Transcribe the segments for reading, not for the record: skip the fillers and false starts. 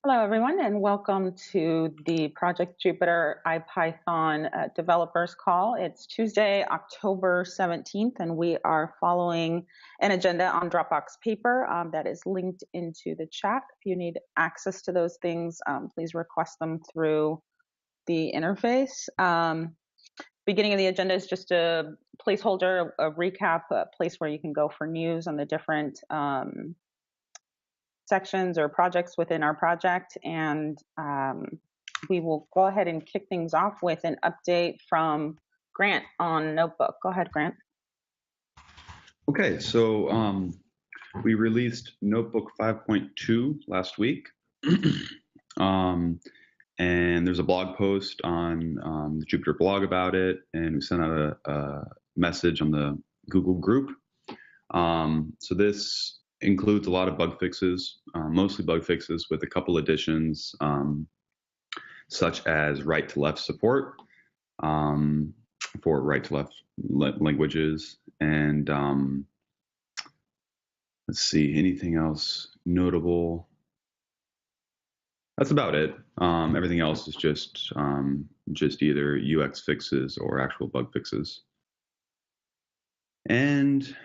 Hello, everyone, and welcome to the Project Jupyter IPython developers call. It's Tuesday, October 17th, and we are following an agenda on Dropbox paper that is linked into the chat. If you need access to those things, please request them through the interface. Beginning of the agenda is just a placeholder, a recap, a place where you can go for news on the different sections or projects within our project, and we will go ahead and kick things off with an update from Grant on Notebook. Go ahead, Grant. Okay, so we released Notebook 5.2 last week, and there's a blog post on the Jupyter blog about it, and we sent out a message on the Google group. So this includes a lot of bug fixes, mostly bug fixes with a couple additions, such as right-to-left support for right-to-left languages. And let's see, anything else notable? That's about it. Everything else is just either UX fixes or actual bug fixes. And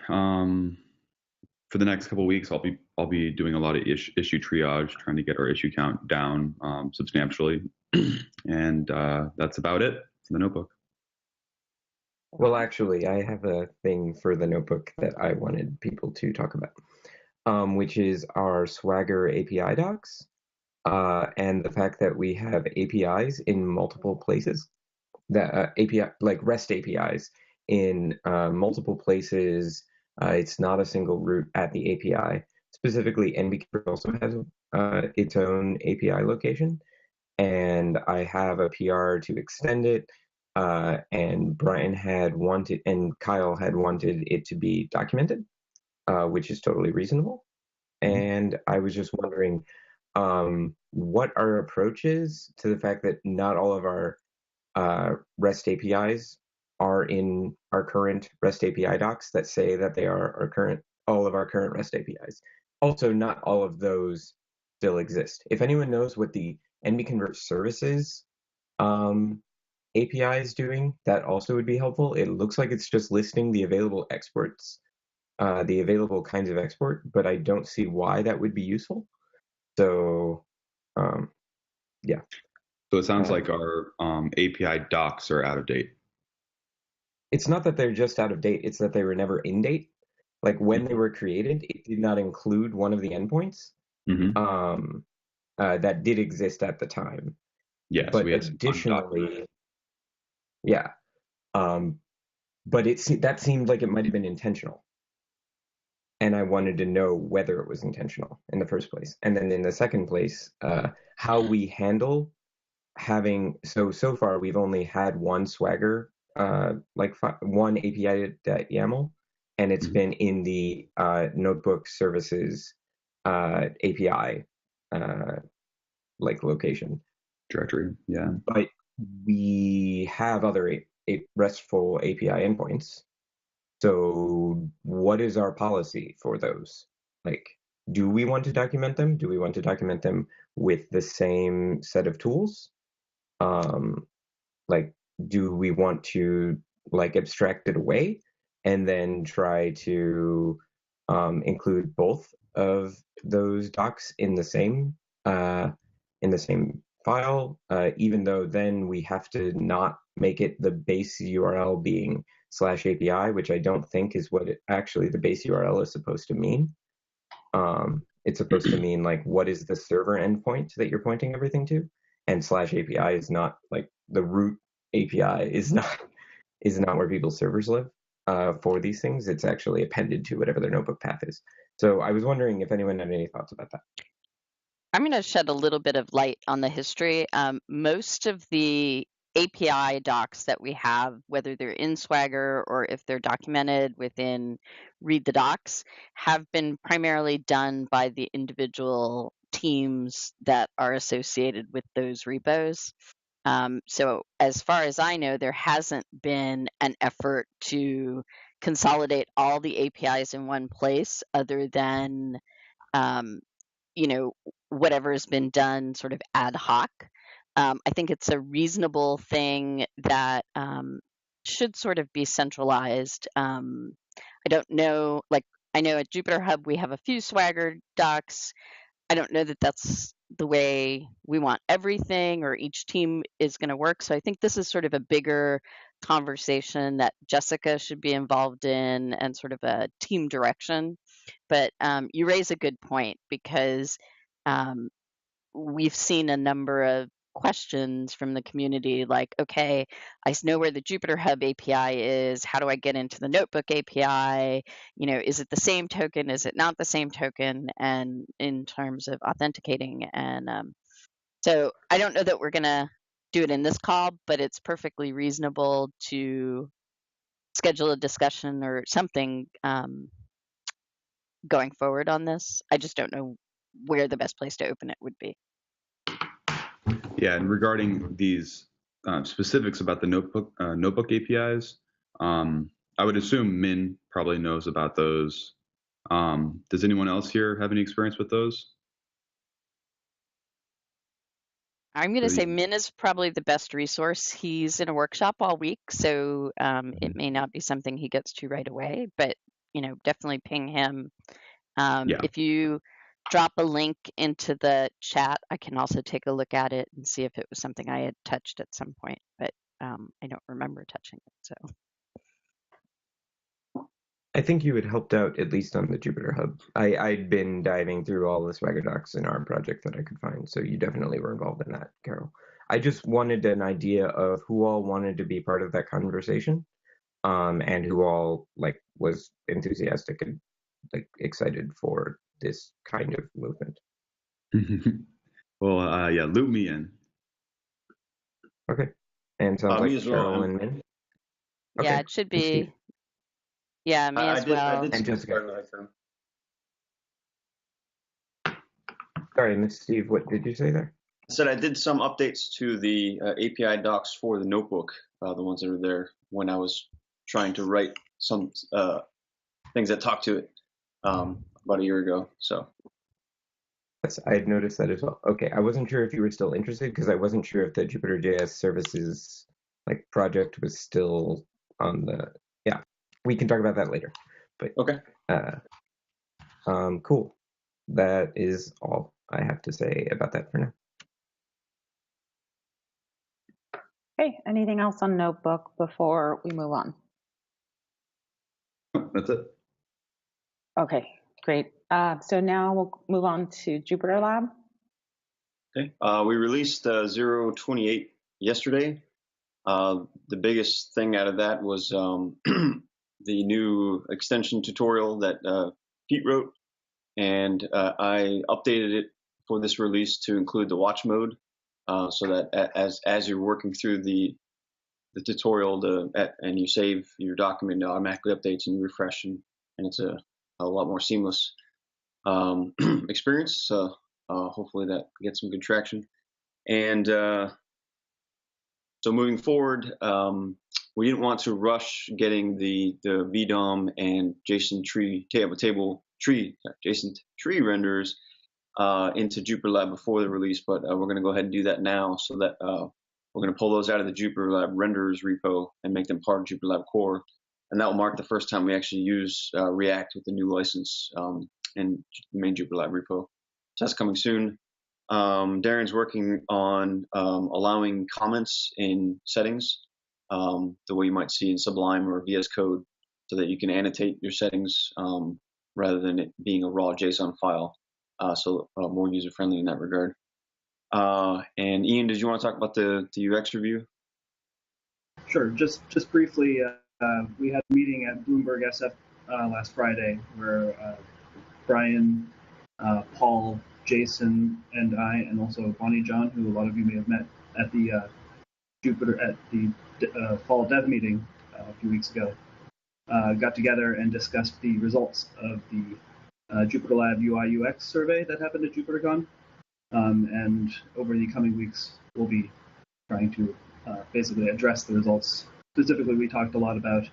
for the next couple of weeks, I'll be doing a lot of issue triage, trying to get our issue count down substantially, and that's about it for the notebook. Well, actually, I have a thing for the notebook that I wanted people to talk about, which is our Swagger API docs, and the fact that we have APIs in multiple places, that API like REST APIs in multiple places. It's not a single route at the API. Specifically, NBConvert also has its own API location, and I have a PR to extend it. And Brian had wanted, and Kyle had wanted it to be documented, which is totally reasonable. And I was just wondering, what our approach is to the fact that not all of our REST APIs are in our current REST API docs that say that they are all of our current REST APIs. Also, not all of those still exist. If anyone knows what the NBConvert services API is doing, that also would be helpful. It looks like it's just listing the available exports, the available kinds of export, but I don't see why that would be useful. So, yeah. So it sounds like our API docs are out of date. It's not that they're just out of date, it's that they were never in date. Like when they were created, it did not include one of the endpoints that did exist at the time. Yes, but we had additionally, yeah. But that seemed like it might have been intentional. And I wanted to know whether it was intentional in the first place. And then in the second place, how we handle having, so far we've only had one Swagger, one API.yaml, and it's been in the notebook services API location. Directory, yeah. But we have other RESTful API endpoints. So what is our policy for those? Like, do we want to document them? Do we want to document them with the same set of tools? Do we want to abstract it away and then try to include both of those docs in the same file, even though then we have to not make it the base URL being /API, which I don't think is what actually the base URL is supposed to mean. It's supposed to mean what is the server endpoint that you're pointing everything to, and /API is not the root API is not where people's servers live for these things. It's actually appended to whatever their notebook path is. So I was wondering if anyone had any thoughts about that. I'm going to shed a little bit of light on the history. Most of the API docs that we have, whether they're in Swagger or if they're documented within Read the Docs, have been primarily done by the individual teams that are associated with those repos. So as far as I know, there hasn't been an effort to consolidate all the APIs in one place other than whatever has been done sort of ad hoc. I think it's a reasonable thing that should sort of be centralized. I don't know, like I know at JupyterHub we have a few Swagger docs. I don't know that that's the way we want everything or each team is going to work. So I think this is sort of a bigger conversation that Jessica should be involved in and sort of a team direction. But you raise a good point because we've seen a number of questions from the community like, okay, I know where the JupyterHub API is. How do I get into the Notebook API? You know, is it the same token? Is it not the same token? And in terms of authenticating. And so I don't know that we're going to do it in this call, but it's perfectly reasonable to schedule a discussion or something going forward on this. I just don't know where the best place to open it would be. Yeah, and regarding these specifics about the notebook APIs, I would assume Min probably knows about those. Does anyone else here have any experience with those? I'm going to say Min is probably the best resource. He's in a workshop all week, so it may not be something he gets to right away, but you know, definitely ping him. If you drop a link into the chat, I can also take a look at it and see if it was something I had touched at some point, but I don't remember touching it. So I think you had helped out at least on the JupyterHub. I'd been diving through all the Swagger docs in our project that I could find, so you definitely were involved in that, Carol. I just wanted an idea of who all wanted to be part of that conversation, and who all like was enthusiastic and like excited for this kind of movement. Well, yeah, loop me in. Okay. And sounds like Carol and Min. Okay. Yeah, it should be. Yeah, me as well. And Jessica. Sorry, Miss Steve, what did you say there? I said I did some updates to the API docs for the notebook, the ones that are there when I was trying to write some things that talk to it about a year ago. So yes, I had noticed that as well. Okay, I wasn't sure if you were still interested because I wasn't sure if the Jupyter.js services like project was still on the. Yeah, we can talk about that later. But okay. Cool. That is all I have to say about that for now. Okay, anything else on Notebook before we move on? That's it. Okay, great. So now we'll move on to Jupyter Lab. Okay. We released 0.28 yesterday. The biggest thing out of that was the new extension tutorial that Pete wrote, and I updated it for this release to include the watch mode, so that as you're working through the tutorial, and you save your document, it automatically updates and you refresh, and it's a lot more seamless experience. Hopefully that gets some good traction. And so moving forward, we didn't want to rush getting the VDOM and JSON tree renders into Jupyter Lab before the release, but we're going to go ahead and do that now, so that we're going to pull those out of the Jupyter Lab renders repo and make them part of Jupyter Lab core, and that will mark the first time we actually use React with the new license in the main Jupyter Lab repo. So that's coming soon. Darren's working on allowing comments in settings, the way you might see in Sublime or VS Code, so that you can annotate your settings rather than it being a raw JSON file. So more user-friendly in that regard. And Ian, did you want to talk about the UX review? Sure. Just briefly, we had a meeting at Bloomberg SF last Friday where Brian, Paul, Jason, and I, and also Bonnie John, who a lot of you may have met at the fall dev meeting a few weeks ago, got together and discussed the results of the Jupyter Lab UI UX survey that happened at JupyterCon. And over the coming weeks, we'll be trying to basically address the results. Specifically, we talked a lot about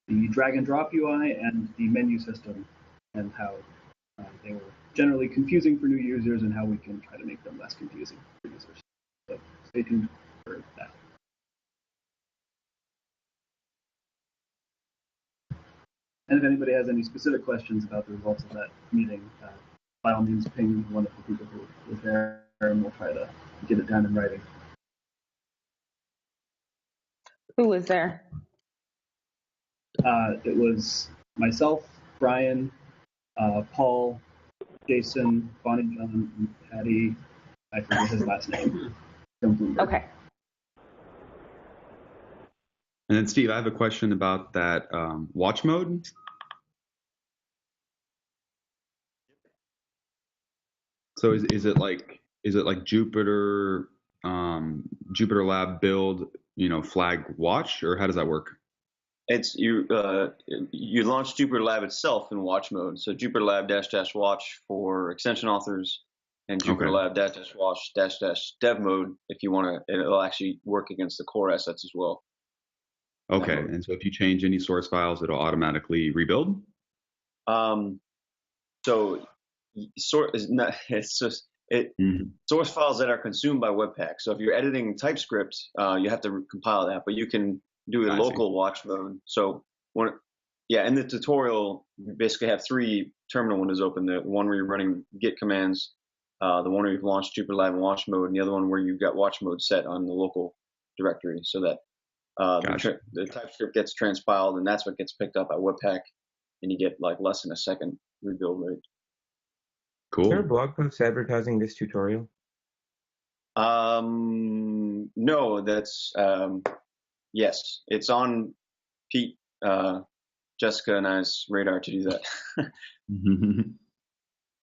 the drag and drop UI and the menu system and how they were generally confusing for new users and how we can try to make them less confusing for users. So stay tuned for that. And if anybody has any specific questions about the results of that meeting, by all means, ping one of the people who was there, and we'll try to get it down in writing. Who was there? It was myself, Brian, Paul, Jason, Bonnie, John, and Patty. I forget his last name. Okay. And then Steve, I have a question about that watch mode. So is it like Jupyter Lab build, flag watch, or how does that work? It's you launch Jupyter Lab itself in watch mode. So Jupyter Lab -- watch for extension authors, and Jupyter Lab -- watch -- dev mode if you want to. It'll actually work against the core assets as well. Okay, and so if you change any source files, it'll automatically rebuild? So source files that are consumed by Webpack. So if you're editing TypeScript, you have to compile that, but you can do a local watch mode. So in the tutorial, you basically have 3 terminal windows open. The one where you're running Git commands, the one where you've launched Jupyter Lab in watch mode, and the other one where you've got watch mode set on the local directory, so that the TypeScript gets transpiled, and that's what gets picked up by Webpack, and you get like less than a second rebuild rate. Cool. Is there a blog post advertising this tutorial? No, that's yes, it's on Pete, Jessica, and I's radar to do that.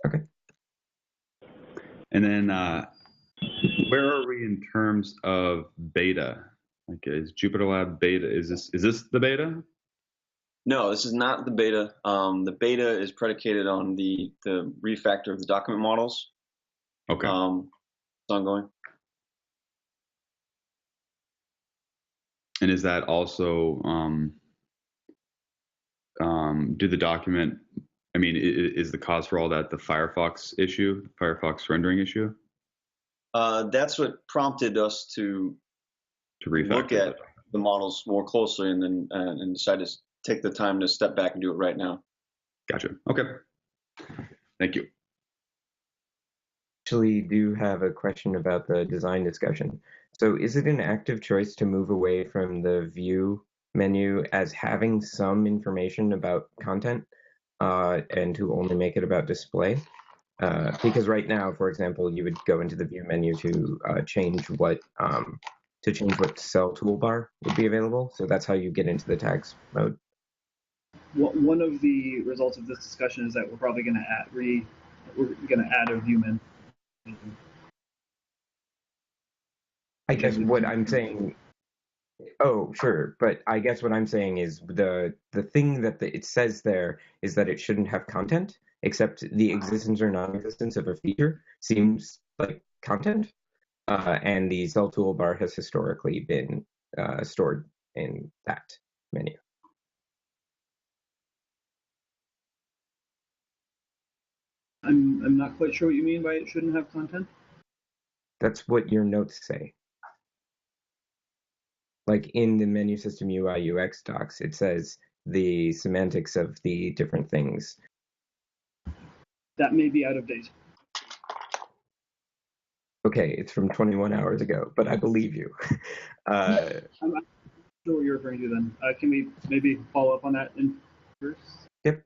Okay. And then where are we in terms of beta? Like, is Jupyter Lab beta? Is this the beta? No, this is not the beta. The beta is predicated on the refactor of the document models. Okay. It's ongoing. And is that also do the document? I mean, is the cause for all that the Firefox issue, Firefox rendering issue? That's what prompted us to look at the models more closely, and then and decide to take the time to step back and do it right now. Gotcha. Okay. Thank you. Actually, do have a question about the design discussion. So is it an active choice to move away from the view menu as having some information about content and to only make it about display? Because right now, for example, you would go into the view menu to change what cell toolbar would be available. So that's how you get into the tags mode. One of the results of this discussion is that we're probably going to add a view menu. I guess what I'm saying. Oh, sure, but I guess what I'm saying is the thing that it says there is that it shouldn't have content, except the existence or non-existence of a feature seems like content, and the cell toolbar has historically been stored in that menu. I'm not quite sure what you mean by it shouldn't have content. That's what your notes say. Like in the menu system UI UX docs, it says the semantics of the different things. That may be out of date. Okay, it's from 21 hours ago, but I believe you. I'm not sure what you're referring to then. Can we maybe follow up on that in first? Yep.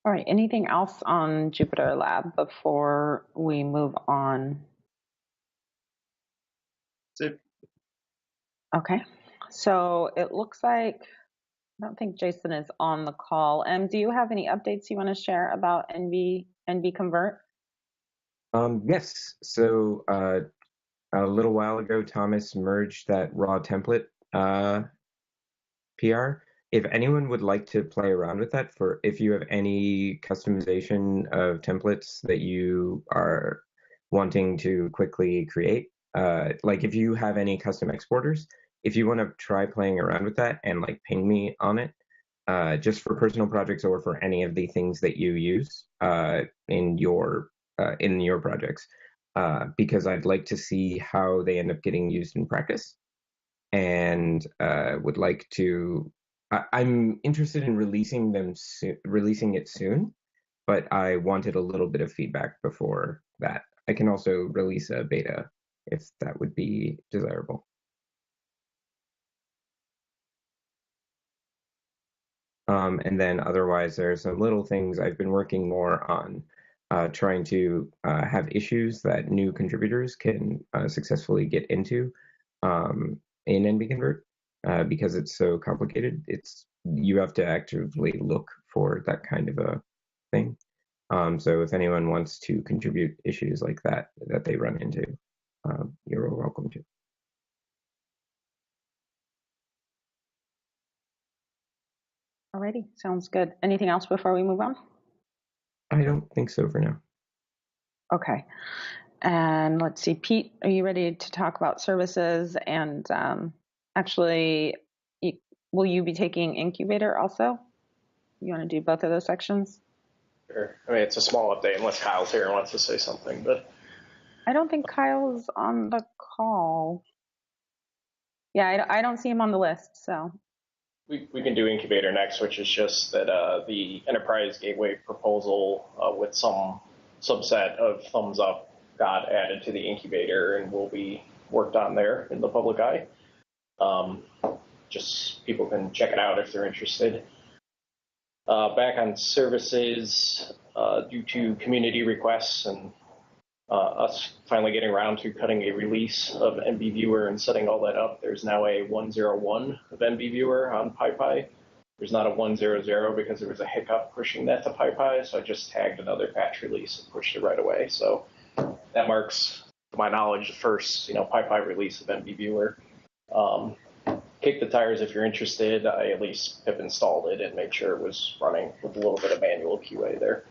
All right, anything else on Jupyter Lab before we move on? That's it. Okay, so it looks like, I don't think Jason is on the call. Do you have any updates you want to share about BConvert? Yes, so a little while ago, Thomas merged that raw template PR. If anyone would like to play around with that, if you have any customization of templates that you are wanting to quickly create, like if you have any custom exporters, if you want to try playing around with that and like ping me on it, just for personal projects or for any of the things that you use in your projects, because I'd like to see how they end up getting used in practice, and would like to. I'm interested in releasing it soon, but I wanted a little bit of feedback before that. I can also release a beta if that would be desirable. And then otherwise, there's some little things I've been working more on, trying to have issues that new contributors can successfully get into in NBConvert, because it's so complicated. You have to actively look for that kind of a thing. So if anyone wants to contribute issues like that they run into, you're welcome to. Alrighty, sounds good. Anything else before we move on? I don't think so for now. Okay. And let's see, Pete, are you ready to talk about services? And actually, will you be taking incubator also? You want to do both of those sections? Sure. I mean, it's a small update unless Kyle's here and wants to say something, but I don't think Kyle's on the call. Yeah, I don't see him on the list, so. we can do incubator next, which is just that the enterprise gateway proposal with some subset of thumbs up got added to the incubator and will be worked on there in the public eye. Just people can check it out if they're interested. Back on services, due to community requests and us finally getting around to cutting a release of BViewer and setting all that up, there's now a 101 of BViewer on PyPy. There's not a 100 because there was a hiccup pushing that to PyPy, so I just tagged another patch release and pushed it right away. So that marks, to my knowledge, the first PyPy release of BViewer. Kick the tires if you're interested. I at least pip installed it and made sure it was running with a little bit of manual QA there.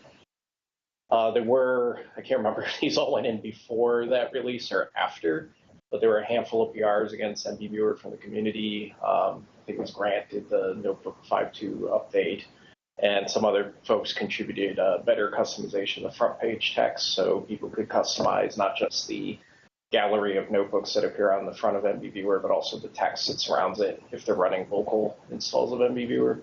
There were, I can't remember if these all went in before that release or after, but there were a handful of PRs against BViewer from the community. I think it was Grant did the Notebook 5.2 update, and some other folks contributed better customization of front page text so people could customize not just the gallery of notebooks that appear on the front of BViewer, but also the text that surrounds it if they're running local installs of BViewer.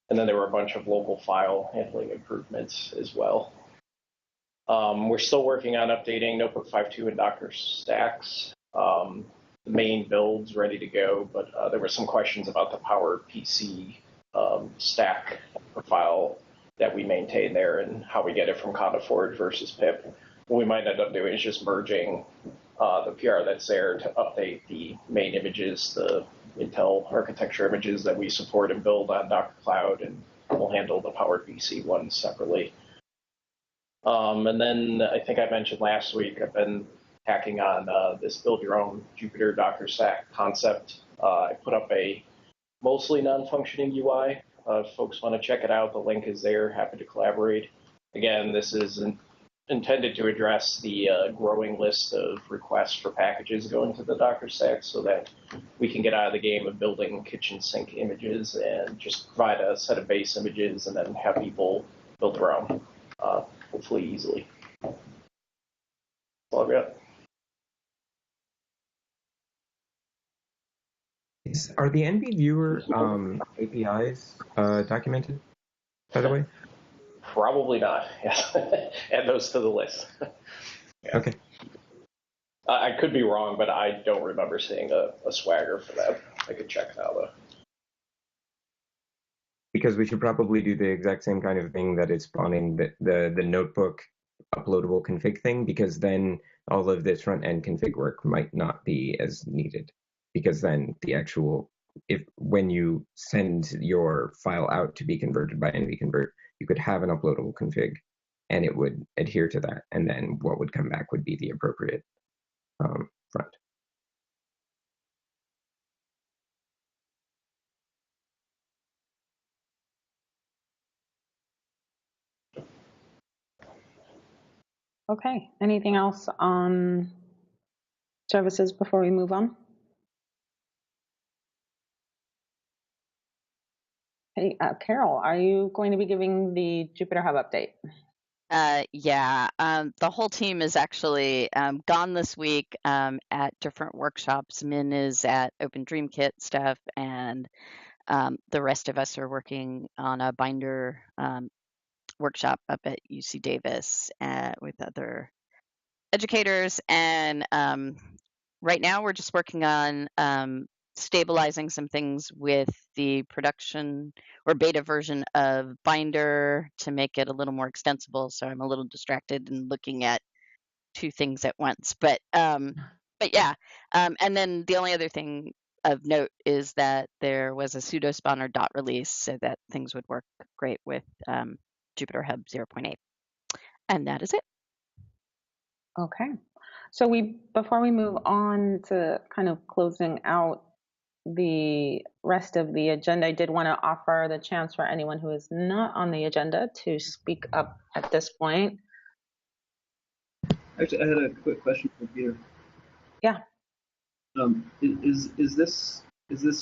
And then there were a bunch of local file handling improvements as well. We're still working on updating Notebook 5.2 and Docker stacks. The main build's ready to go, but there were some questions about the PowerPC stack profile that we maintain there and how we get it from Conda Forge versus pip. What we might end up doing is just merging the PR that's there to update the main images, the Intel architecture images that we support and build on Docker Cloud, and we'll handle the PowerPC ones separately. And then I think I mentioned last week, I've been hacking on this build your own Jupyter Docker stack concept. I put up a mostly non-functioning UI. If folks want to check it out, the link is there. Happy to collaborate. Again, this is intended to address the growing list of requests for packages going to the Docker stack so that we can get out of the game of building kitchen sink images and just provide a set of base images and then have people build their own, hopefully easily. That's all I've got. Are the NBViewer APIs documented, by the way? Probably not. Yes. Add those to the list. Yeah. Okay. I could be wrong, but I don't remember seeing a swagger for that. I could check now, though. Because we should probably do the exact same kind of thing that is spawning the notebook uploadable config thing, because then all of this front-end config work might not be as needed. Because then the actual, when you send your file out to be converted by NVConvert, you could have an uploadable config and it would adhere to that. And then what would come back would be the appropriate front. Okay, anything else on services before we move on? Hey, Carol, are you going to be giving the JupyterHub update? Yeah, the whole team is actually gone this week at different workshops. Min is at Open Dream Kit stuff, and the rest of us are working on a binder workshop up at UC Davis with other educators. And right now we're just working on stabilizing some things with the production or beta version of binder to make it a little more extensible. So I'm a little distracted and looking at two things at once. But yeah, and then the only other thing of note is that there was a pseudo spawner dot release so that things would work great with JupyterHub 0.8. And that is it. Okay. So before we move on to kind of closing out the rest of the agenda, I did want to offer the chance for anyone who is not on the agenda to speak up at this point. Actually, I had a quick question for Peter. Yeah. Is this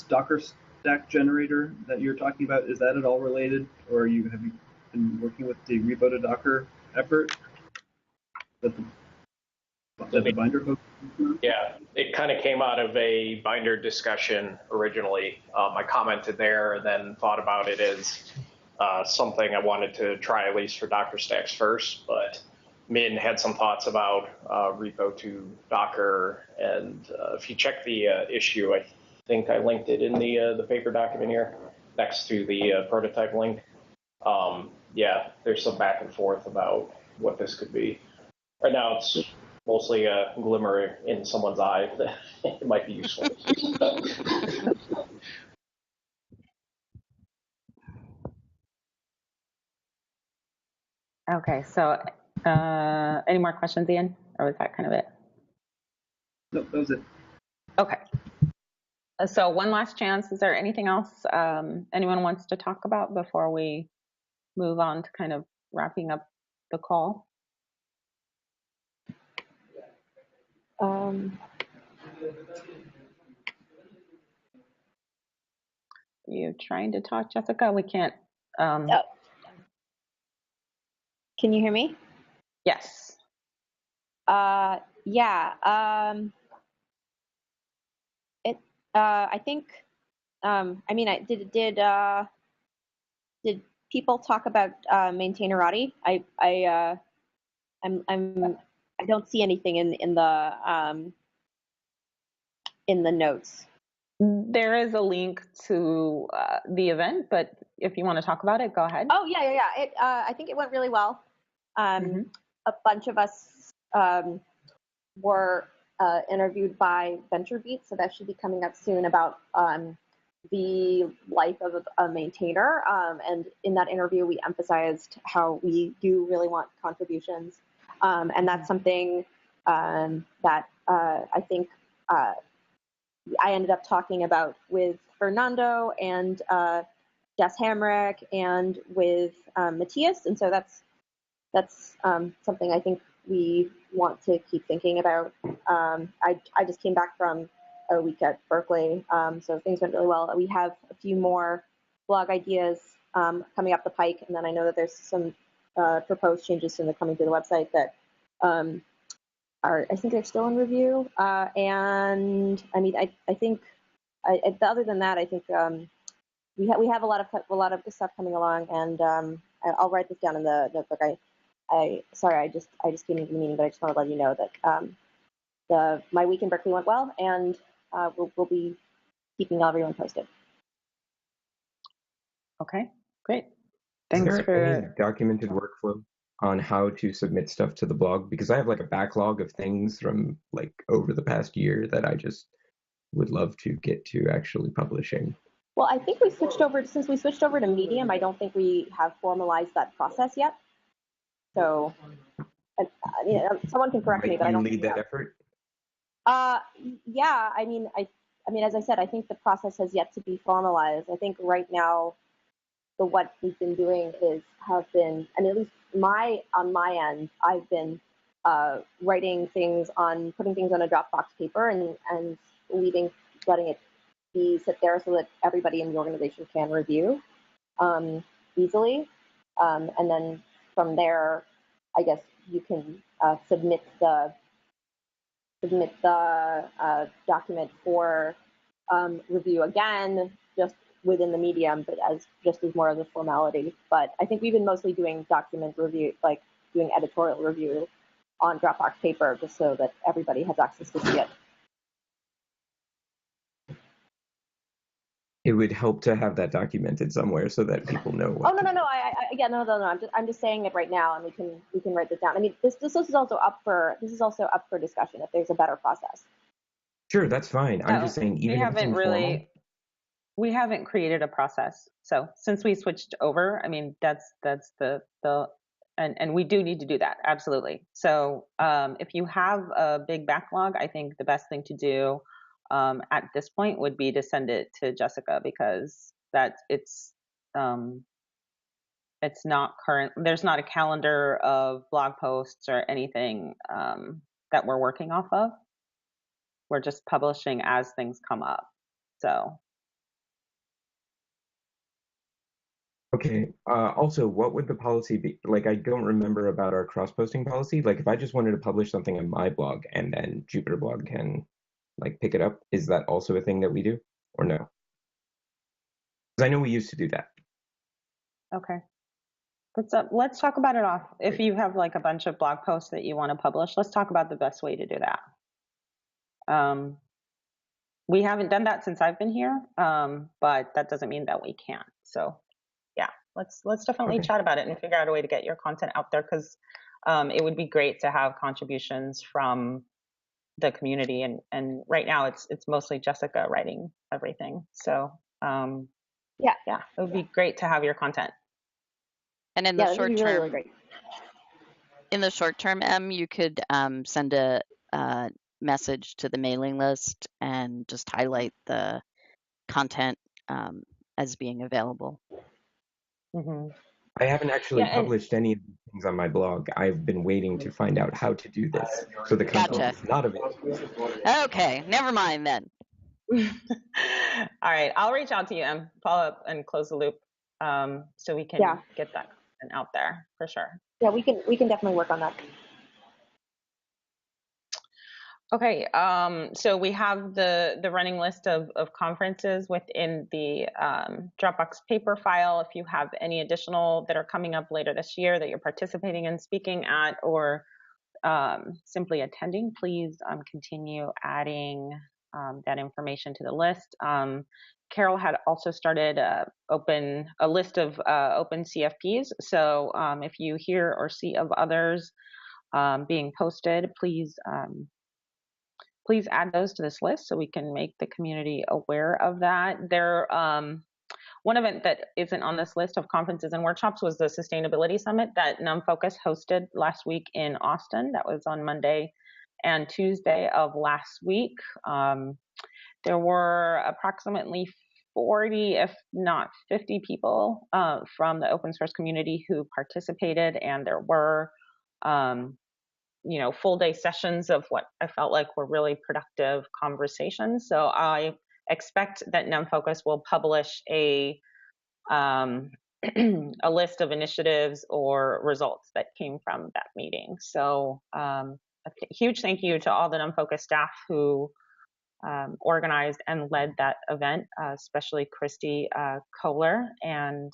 Docker stack generator that you're talking about, is that at all related, or have you been working with the repo to Docker effort that the binder folks? Yeah, it kind of came out of a binder discussion originally. I commented there and then thought about it as something I wanted to try at least for Docker stacks first, but Min had some thoughts about repo to Docker, and if you check the issue, I think I linked it in the paper document here next to the prototype link. Yeah, there's some back and forth about what this could be. Right now, it's mostly a glimmer in someone's eye that it might be useful. Okay, so any more questions, Ian? Or was that kind of it? Nope, that was it. Okay. So one last chance. Is there anything else anyone wants to talk about before we move on to kind of wrapping up the call? You trying to talk, Jessica? We can't. Oh. Can you hear me? Yes. Yeah. I think. I mean, did people talk about maintainerati? I don't see anything in the notes. There is a link to the event, but if you want to talk about it, go ahead. Oh yeah. I think it went really well. A bunch of us were interviewed by VentureBeat, so that should be coming up soon about the life of a maintainer. And in that interview, we emphasized how we do really want contributions, and that's something that I think I ended up talking about with Fernando and Jess Hamrick and with Matthias, and so that's something I think we want to keep thinking about. I just came back from a week at Berkeley, so things went really well. We have a few more blog ideas coming up the pike, and then I know that there's some proposed changes soon that are coming to the website that I think they're still in review. And I mean, I think other than that, I think we have a lot of good stuff coming along, and I'll write this down in the notebook. Sorry, I just came into the meeting, but I just want to let you know that my week in Berkeley went well, and we'll be keeping everyone posted. Okay, great. Thanks Is there for any documented workflow on how to submit stuff to the blog? Because I have like a backlog of things from like over the past year that I just would love to get to actually publishing. Well, I think since we switched over to Medium, I don't think we have formalized that process yet. So, someone can correct me, but I don't lead that effort. Yeah, I mean, as I said, I think the process has yet to be formalized. I think right now, what we've been doing at least on my end, I've been writing things putting things on a Dropbox paper and letting it sit there so that everybody in the organization can review. easily. And then from there, I guess you can submit the document for review again, just within the medium, but just as more of a formality. But I think we've been mostly doing document review, like doing editorial review on Dropbox paper, just so that everybody has access to see it. It would help to have that documented somewhere so that people know what. Oh no. I'm just saying it right now, and we can write this down. I mean, this is also up for discussion if there's a better process. Sure, that's fine. I'm just saying, even if it's informal. We haven't created a process. So since we switched over, I mean, that's the and we do need to do that, absolutely. So if you have a big backlog, I think the best thing to do at this point would be to send it to Jessica, because it's not current. There's not a calendar of blog posts or anything that we're working off of. We're just publishing as things come up. So. Okay. Also, what would the policy be? Like, I don't remember about our cross-posting policy. Like, if I just wanted to publish something on my blog and then Jupyter blog can, like, pick it up, is that also a thing that we do, or no? Because I know we used to do that. Okay. Let's talk about it off. If you have like a bunch of blog posts that you want to publish, let's talk about the best way to do that. We haven't done that since I've been here, but that doesn't mean that we can't. So yeah, let's definitely chat about it and figure out a way to get your content out there, because it would be great to have contributions from the community. And right now it's mostly Jessica writing everything. So yeah, it would be great to have your content. And in the short term, really great. In the short term, you could send a message to the mailing list and just highlight the content as being available. Mm-hmm. I haven't actually published any of these things on my blog. I've been waiting to find out how to do this, so the content is not available. Okay, never mind then. All right, I'll reach out to you and follow up and close the loop, so we can get that content out there for sure. Yeah, we can definitely work on that. Okay, so we have the running list of conferences within the Dropbox paper file. If you have any additional that are coming up later this year that you're participating in, speaking at, or simply attending, please continue adding that information to the list. Carol had also started a list of open CFPs. So if you hear or see of others being posted, please add those to this list so we can make the community aware of that. One event that isn't on this list of conferences and workshops was the Sustainability Summit that NumFocus hosted last week in Austin. That was on Monday and Tuesday of last week. There were approximately 40, if not 50 people from the open source community who participated, and there were full day sessions of what I felt like were really productive conversations. So I expect that NumFocus will publish a list of initiatives or results that came from that meeting. So a huge thank you to all the NumFocus staff who organized and led that event, especially Christy Kohler. And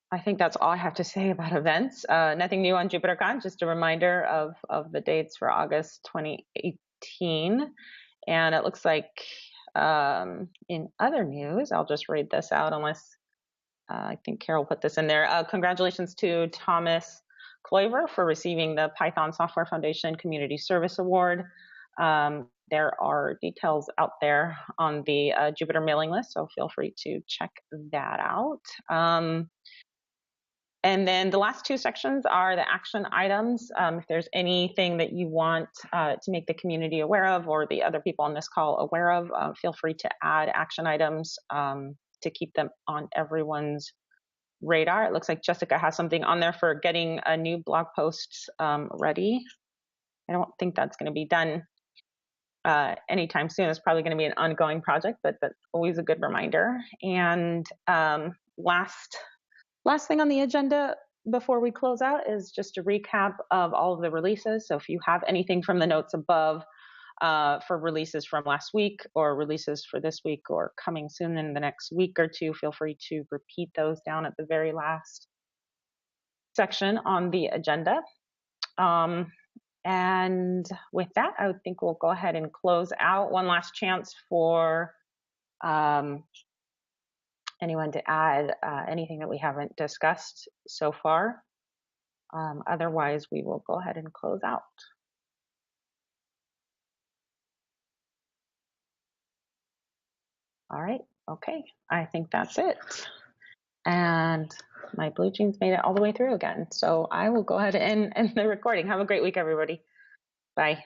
I think that's all I have to say about events. Nothing new on JupyterCon, just a reminder of the dates for August 2018. And it looks like in other news, I'll just read this out unless I think Carol put this in there. Congratulations to Thomas Clover for receiving the Python Software Foundation Community Service Award. There are details out there on the Jupyter mailing list, so feel free to check that out. And then the last two sections are the action items. If there's anything that you want to make the community aware of, or the other people on this call aware of, feel free to add action items to keep them on everyone's radar. It looks like Jessica has something on there for getting a new blog post ready. I don't think that's going to be done anytime soon. It's probably going to be an ongoing project, but that's always a good reminder. And last thing on the agenda before we close out is just a recap of all of the releases. So if you have anything from the notes above for releases from last week or releases for this week or coming soon in the next week or two, feel free to repeat those down at the very last section on the agenda. And with that, I would think we'll go ahead and close out. One last chance for anyone to add anything that we haven't discussed so far. Otherwise, we will go ahead and close out. All right, okay, I think that's it. And my blue jeans made it all the way through again. So I will go ahead and end the recording. Have a great week, everybody. Bye.